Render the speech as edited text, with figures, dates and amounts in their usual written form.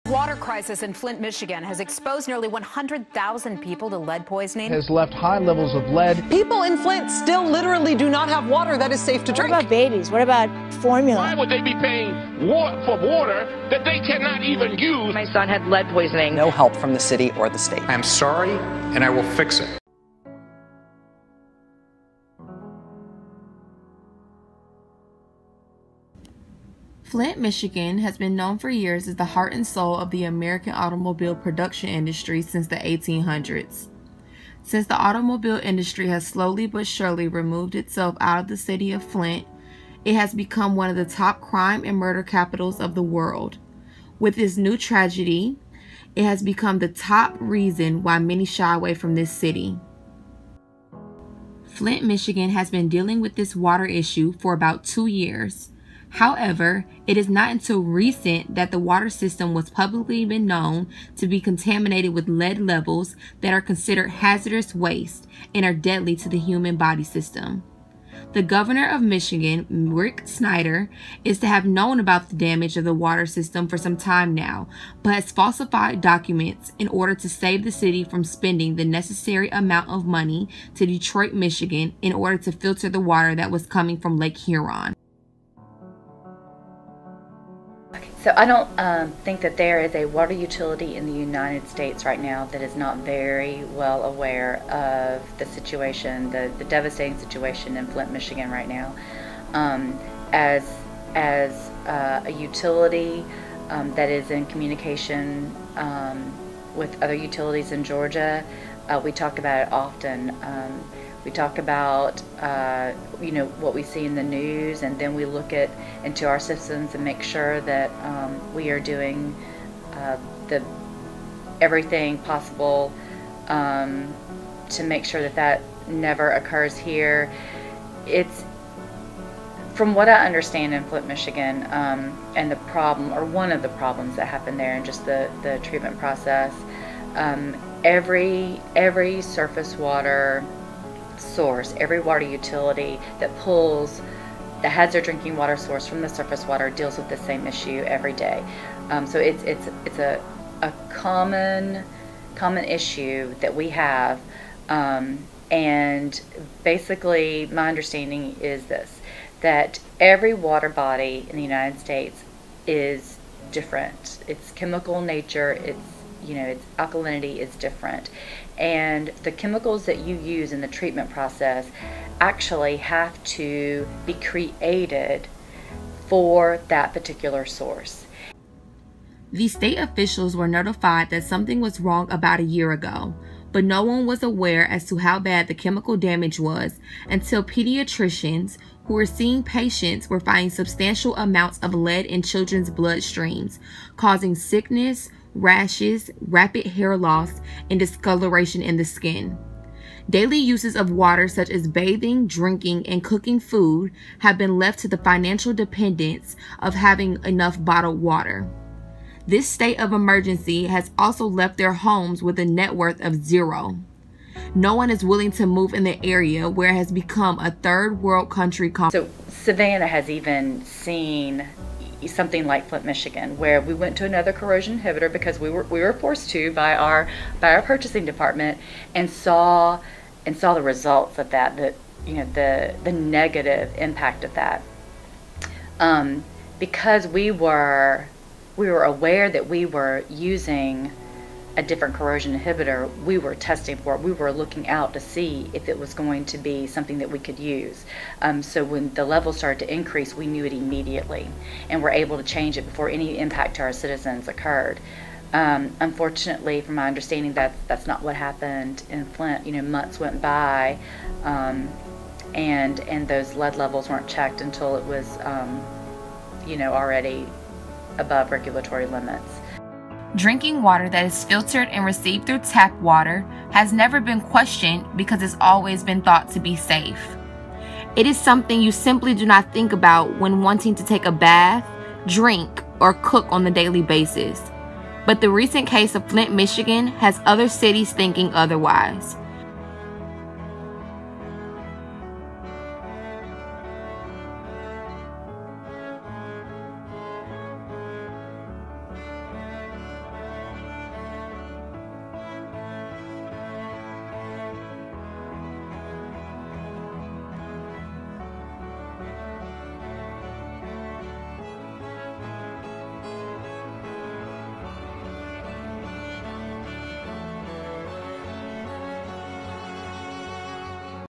Water crisis in Flint, Michigan has exposed nearly 100,000 people to lead poisoning. Has left high levels of lead. People in Flint still literally do not have water that is safe to drink. What about babies? What about formula? Why would they be paying for water that they cannot even use? My son had lead poisoning. No help from the city or the state. I'm sorry, and I will fix it. Flint, Michigan has been known for years as the heart and soul of the American automobile production industry since the 1800s. Since the automobile industry has slowly but surely removed itself out of the city of Flint, it has become one of the top crime and murder capitals of the world. With this new tragedy, it has become the top reason why many shy away from this city. Flint, Michigan has been dealing with this water issue for about 2 years. However, it is not until recent that the water system was publicly been known to be contaminated with lead levels that are considered hazardous waste and are deadly to the human body system. The governor of Michigan, Rick Snyder, is to have known about the damage of the water system for some time now, but has falsified documents in order to save the city from spending the necessary amount of money to Detroit, Michigan, in order to filter the water that was coming from Lake Huron. So I don't think that there is a water utility in the United States right now that is not very well aware of the situation, the devastating situation in Flint, Michigan right now. As a utility that is in communication with other utilities in Georgia, we talk about it often. We talk about what we see in the news, and then we look into our systems and make sure that we are doing everything possible to make sure that never occurs here. It's, from what I understand in Flint, Michigan, and the problem, or one of the problems that happened there, and just the treatment process. Every surface water source, every water utility that has their drinking water source from the surface water deals with the same issue every day. So it's a common issue that we have, and basically my understanding is this, that every water body in the United States is different. Its chemical nature, its alkalinity is different. And the chemicals that you use in the treatment process actually have to be created for that particular source. The state officials were notified that something was wrong about a year ago, but no one was aware as to how bad the chemical damage was until pediatricians who were seeing patients were finding substantial amounts of lead in children's bloodstreams, causing sickness, rashes, rapid hair loss, and discoloration in the skin. Daily uses of water such as bathing, drinking, and cooking food have been left to the financial dependence of having enough bottled water. This state of emergency has also left their homes with a net worth of zero. No one is willing to move in the area where it has become a third world country. So Savannah has even seen something like Flint, Michigan, where we went to another corrosion inhibitor because we were forced to by our purchasing department, and saw the results of that, the negative impact of that. Because we were aware that we were using a different corrosion inhibitor, we were testing for it. We were looking out to see if it was going to be something that we could use. So when the levels started to increase, we knew it immediately, and were able to change it before any impact to our citizens occurred. Unfortunately, from my understanding, that's not what happened in Flint. Months went by, and those lead levels weren't checked until it was, already above regulatory limits. Drinking water that is filtered and received through tap water has never been questioned because it's always been thought to be safe. It is something you simply do not think about when wanting to take a bath, drink, or cook on a daily basis. But the recent case of Flint, Michigan has other cities thinking otherwise.